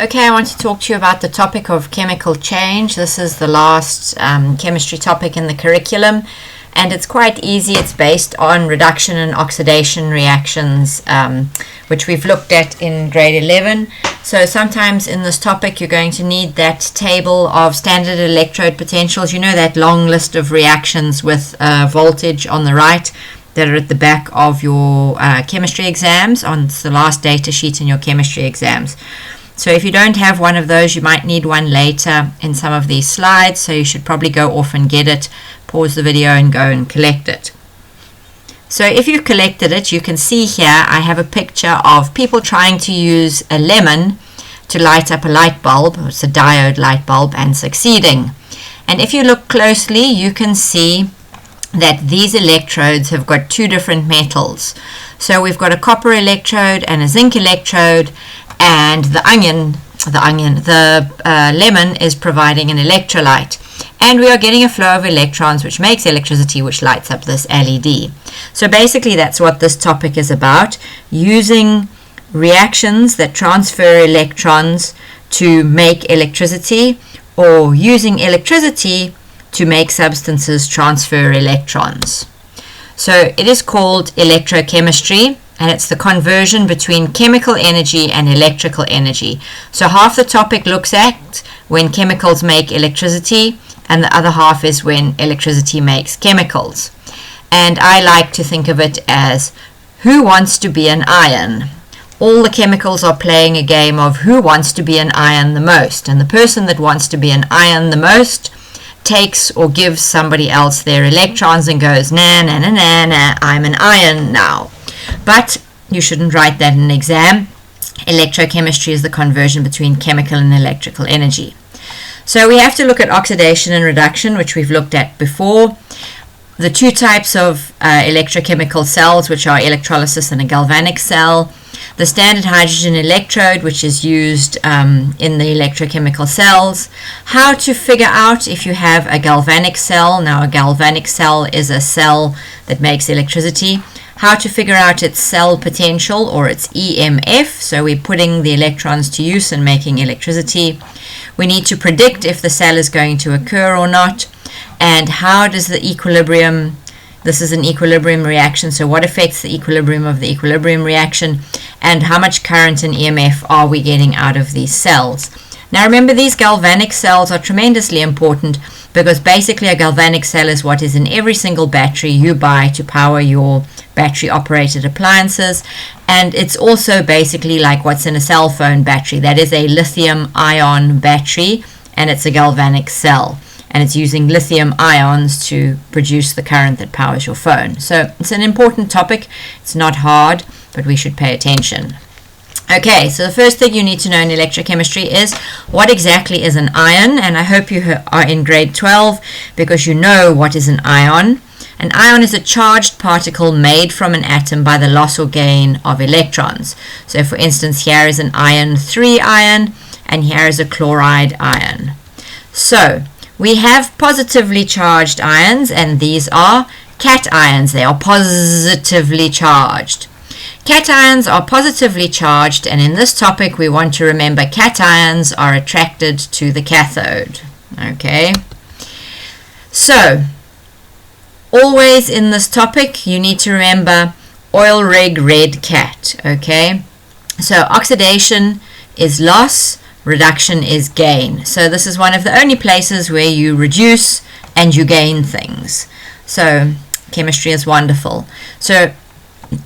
Okay, I want to talk to you about the topic of chemical change. This is the last chemistry topic in the curriculum, and it's quite easy. It's based on reduction and oxidation reactions, which we've looked at in grade 11. So sometimes in this topic you're going to need that table of standard electrode potentials. You know, that long list of reactions with voltage on the right that are at the back of your chemistry exams. It's the last data sheet in your chemistry exams. So if you don't have one of those, you might need one later in some of these slides, so you should probably go off and get it, pause the video and go and collect it. So if you've collected it, you can see here I have a picture of people trying to use a lemon to light up a light bulb. It's a diode light bulb, and succeeding. And if you look closely, you can see that these electrodes have got two different metals. So we've got a copper electrode and a zinc electrode, and the lemon is providing an electrolyte, and we are getting a flow of electrons which makes electricity, which lights up this LED. So basically that's what this topic is about, using reactions that transfer electrons to make electricity, or using electricity to make substances transfer electrons. So it is called electrochemistry, and it's the conversion between chemical energy and electrical energy. So half the topic looks at when chemicals make electricity, and the other half is when electricity makes chemicals. And I like to think of it as, who wants to be an ion? All the chemicals are playing a game of who wants to be an ion the most, and the person that wants to be an ion the most takes or gives somebody else their electrons and goes, nah, nah, nah, nah, nah, I'm an ion now. But you shouldn't write that in an exam. Electrochemistry is the conversion between chemical and electrical energy. So we have to look at oxidation and reduction, which we've looked at before. The two types of electrochemical cells, which are electrolysis and a galvanic cell. The standard hydrogen electrode, which is used in the electrochemical cells. How to figure out if you have a galvanic cell. Now, a galvanic cell is a cell that makes electricity. How to figure out its cell potential, or its EMF. So we're putting the electrons to use and making electricity. We need to predict if the cell is going to occur or not. And how does the equilibrium, this is an equilibrium reaction, so what affects the equilibrium of the equilibrium reaction, and how much current and EMF are we getting out of these cells. Now remember, these galvanic cells are tremendously important, because basically a galvanic cell is what is in every single battery you buy to power your battery operated appliances, and it's also basically like what's in a cell phone battery. That is a lithium ion battery, and it's a galvanic cell, and it's using lithium ions to produce the current that powers your phone. So it's an important topic. It's not hard, but we should pay attention. Okay, so the first thing you need to know in electrochemistry is what exactly is an ion, and I hope you are in grade 12 because you know what is an ion. An ion is a charged particle made from an atom by the loss or gain of electrons. So for instance, here is an iron 3 ion, and here is a chloride ion. So we have positively charged ions, and these are cations. They are positively charged. Cations are positively charged, and in this topic we want to remember cations are attracted to the cathode. Okay, so always in this topic you need to remember Oilrig Redcat. Okay, so oxidation is loss, reduction is gain. So this is one of the only places where you reduce and you gain things. So chemistry is wonderful. So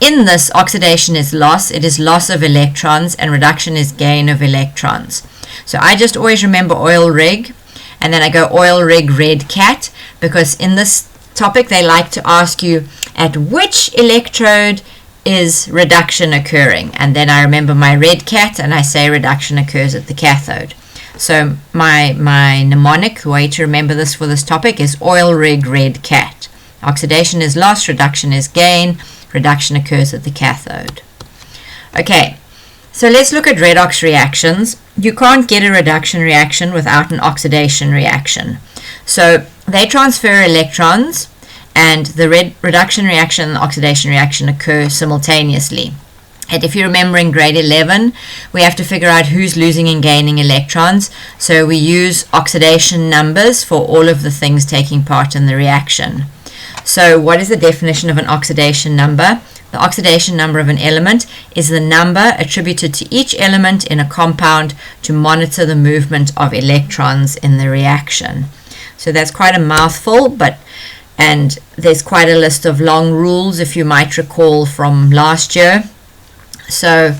in this, oxidation is loss. It is loss of electrons, and reduction is gain of electrons. So I just always remember Oilrig, and then I go Oilrig Redcat, because in this topic they like to ask you at which electrode is reduction occurring, and then I remember my Redcat and I say reduction occurs at the cathode. So my mnemonic, the way to remember this for this topic, is Oilrig Redcat. Oxidation is loss, reduction is gain, reduction occurs at the cathode. Okay, so let's look at redox reactions. You can't get a reduction reaction without an oxidation reaction. So they transfer electrons, and the reduction reaction and the oxidation reaction occur simultaneously. And if you remember in grade 11, we have to figure out who's losing and gaining electrons. So we use oxidation numbers for all of the things taking part in the reaction. So what is the definition of an oxidation number? The oxidation number of an element is the number attributed to each element in a compound to monitor the movement of electrons in the reaction. So that's quite a mouthful, and there's quite a list of long rules, if you might recall from last year. So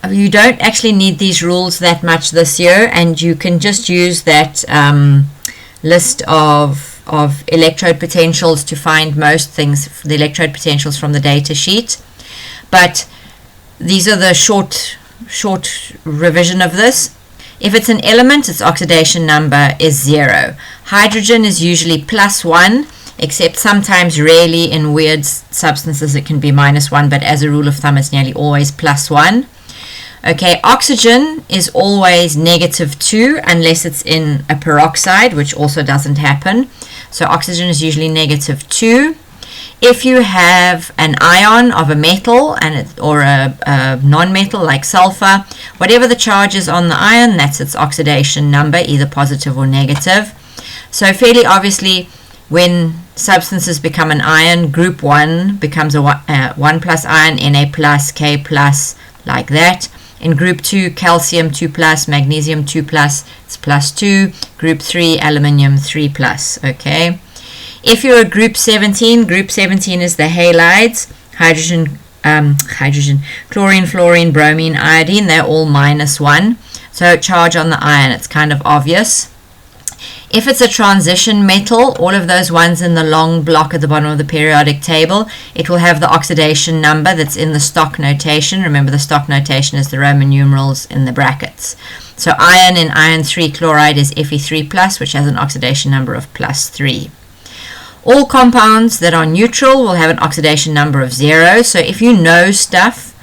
you don't actually need these rules that much this year, and you can just use that list of electrode potentials to find most things, the electrode potentials from the data sheet. But these are the short revision of this. If it's an element, its oxidation number is 0. Hydrogen is usually +1, except sometimes, rarely, in weird substances it can be -1, but as a rule of thumb it's nearly always +1. Okay, oxygen is always -2 unless it's in a peroxide, which also doesn't happen. So oxygen is usually -2. If you have an ion of a metal or a non-metal like sulfur, whatever the charge is on the ion, that's its oxidation number, either positive or negative. So fairly obviously, when substances become an ion, group 1 becomes a 1 plus ion, Na plus, K plus, like that. In group 2, calcium 2 plus, magnesium 2 plus, it's +2. Group 3, aluminium 3 plus, okay? If you're a group 17 is the halides, hydrogen, chlorine, fluorine, bromine, iodine, they're all -1. So charge on the ion, it's kind of obvious. If it's a transition metal, all of those ones in the long block at the bottom of the periodic table, it will have the oxidation number that's in the stock notation. Remember, the stock notation is the Roman numerals in the brackets. So iron in iron 3 chloride is Fe3+, which has an oxidation number of +3. All compounds that are neutral will have an oxidation number of 0. So if you know stuff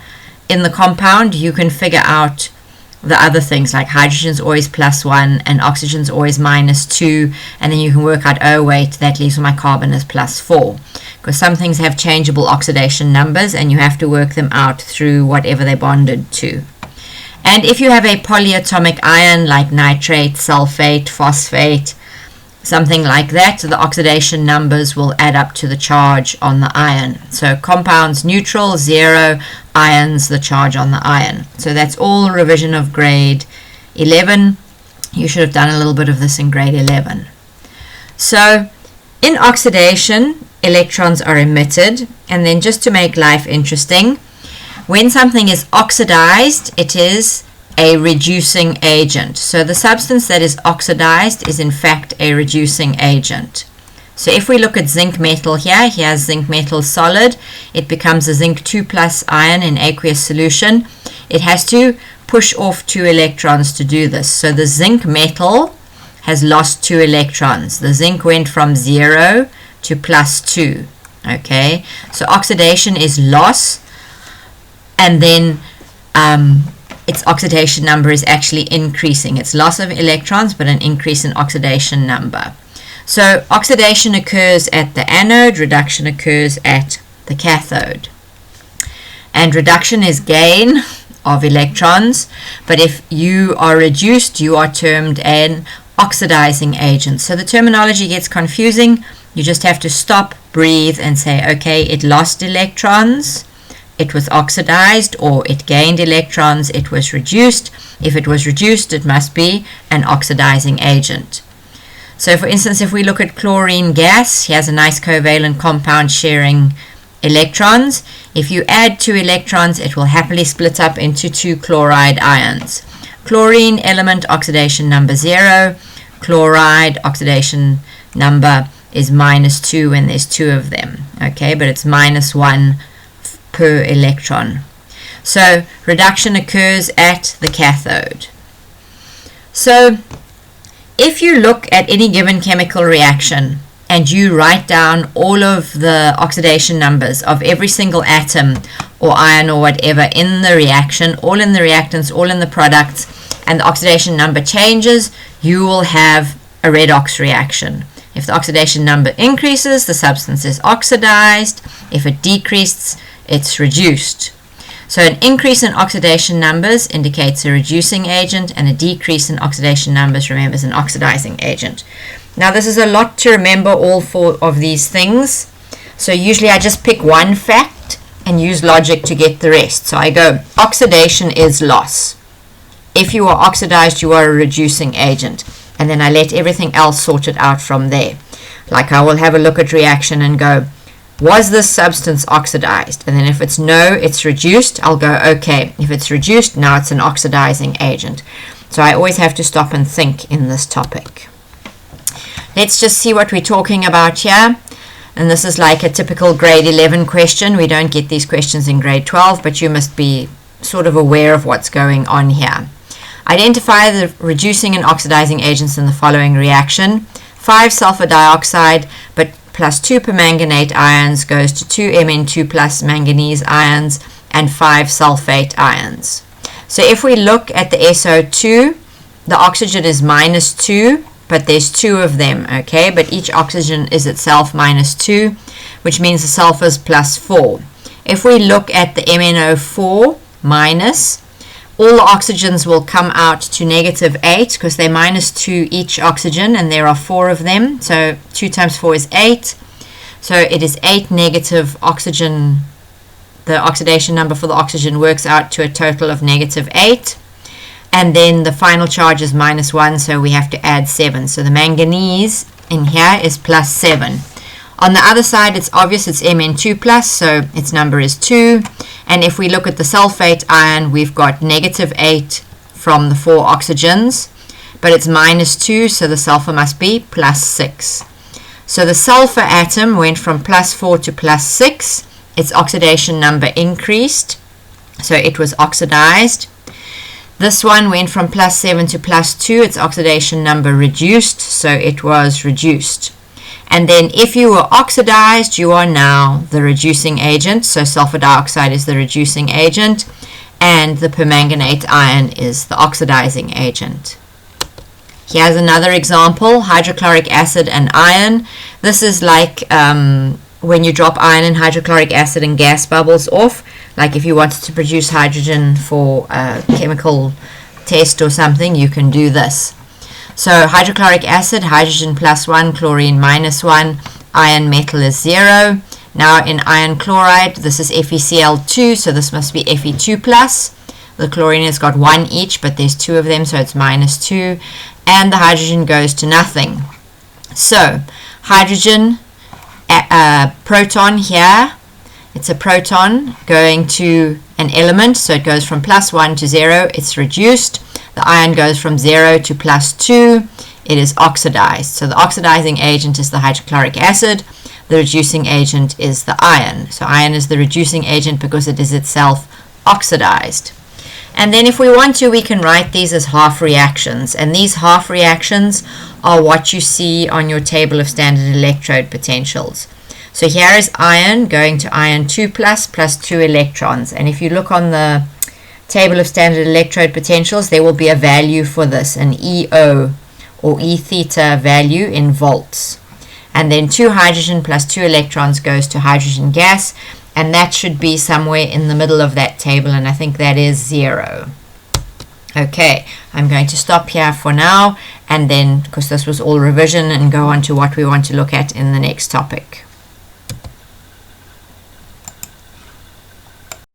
in the compound, you can figure out the other things, like hydrogen's always +1 and oxygen's always -2, and then you can work out, oh wait, that leaves my carbon as +4, because some things have changeable oxidation numbers and you have to work them out through whatever they bonded to. And if you have a polyatomic ion like nitrate, sulfate, phosphate, something like that, the oxidation numbers will add up to the charge on the ion. So compounds neutral, 0, ions, the charge on the ion. So that's all revision of grade 11. You should have done a little bit of this in grade 11. So in oxidation, electrons are emitted, and then just to make life interesting, when something is oxidized, it is a reducing agent. So the substance that is oxidized is in fact a reducing agent. So if we look at zinc metal here, here's zinc metal solid. It becomes a zinc 2+ ion in aqueous solution. It has to push off 2 electrons to do this. So the zinc metal has lost 2 electrons. The zinc went from 0 to +2. Okay, so oxidation is loss, and then its oxidation number is actually increasing. It's loss of electrons, but an increase in oxidation number. So oxidation occurs at the anode, reduction occurs at the cathode. And reduction is gain of electrons, but if you are reduced, you are termed an oxidizing agent. So the terminology gets confusing. You just have to stop, breathe, and say, okay, it lost electrons, it was oxidized, or it gained electrons, it was reduced. If it was reduced, it must be an oxidizing agent. So for instance, if we look at chlorine gas, he has a nice covalent compound sharing electrons. If you add 2 electrons, it will happily split up into 2 chloride ions. Chlorine element oxidation number 0. Chloride oxidation number is -2 when there's 2 of them. Okay, but it's -1 per electron. So reduction occurs at the cathode. So if you look at any given chemical reaction and you write down all of the oxidation numbers of every single atom or ion or whatever in the reaction, all in the reactants, all in the products, and the oxidation number changes, you will have a redox reaction. If the oxidation number increases, the substance is oxidized. If it decreases, it's reduced. So an increase in oxidation numbers indicates a reducing agent, and a decrease in oxidation numbers, remember, is an oxidizing agent. Now this is a lot to remember, all four of these things. So usually I just pick one fact and use logic to get the rest. So I go, oxidation is loss. If you are oxidized, you are a reducing agent. And then I let everything else sort it out from there. Like I will have a look at reaction and go, was this substance oxidized? And then if it's no, it's reduced, I'll go, okay. If it's reduced, now it's an oxidizing agent. So I always have to stop and think in this topic. Let's just see what we're talking about here. And this is like a typical grade 11 question. We don't get these questions in grade 12, but you must be sort of aware of what's going on here. Identify the reducing and oxidizing agents in the following reaction. 5 sulfur dioxide, but plus 2 permanganate ions goes to 2 Mn2 plus manganese ions and 5 sulfate ions. So if we look at the SO2, the oxygen is minus 2, but there's 2 of them, okay? But each oxygen is itself minus 2, which means the sulfur is plus 4. If we look at the MnO4 minus, all the oxygens will come out to negative 8 because they're minus 2 each oxygen, and there are 4 of them. So 2 times 4 is 8. So it is 8 negative oxygen. The oxidation number for the oxygen works out to a total of negative 8. And then the final charge is minus 1, so we have to add 7. So the manganese in here is plus 7. On the other side, it's obvious it's Mn2 plus, so its number is 2. And if we look at the sulfate ion, we've got negative 8 from the 4 oxygens, but it's minus 2, so the sulfur must be plus 6. So the sulfur atom went from plus 4 to plus 6. Its oxidation number increased, so it was oxidized. This one went from plus 7 to plus 2. Its oxidation number reduced, so it was reduced. And then if you were oxidized, you are now the reducing agent. So sulfur dioxide is the reducing agent, and the permanganate ion is the oxidizing agent. Here's another example, hydrochloric acid and iron. This is like when you drop iron and hydrochloric acid and gas bubbles off. Like if you wanted to produce hydrogen for a chemical test or something, you can do this. So hydrochloric acid, hydrogen plus 1, chlorine minus 1, iron metal is 0. Now in iron chloride, this is FeCl2, so this must be Fe2 plus. The chlorine has got 1 each, but there's 2 of them, so it's minus 2. And the hydrogen goes to nothing. So hydrogen, proton here, it's a proton going to an element, so it goes from plus 1 to 0, it's reduced. The ion goes from 0 to plus 2. It is oxidized. So the oxidizing agent is the hydrochloric acid. The reducing agent is the iron. So iron is the reducing agent because it is itself oxidized. And then if we want to, we can write these as half reactions. And these half reactions are what you see on your table of standard electrode potentials. So here is iron going to iron 2 plus 2 electrons. And if you look on the table of standard electrode potentials, there will be a value for this, an EO or E theta value in volts. And then 2 hydrogen plus 2 electrons goes to hydrogen gas, and that should be somewhere in the middle of that table, and I think that is 0. Okay, I'm going to stop here for now, and then, because this was all revision, and go on to what we want to look at in the next topic.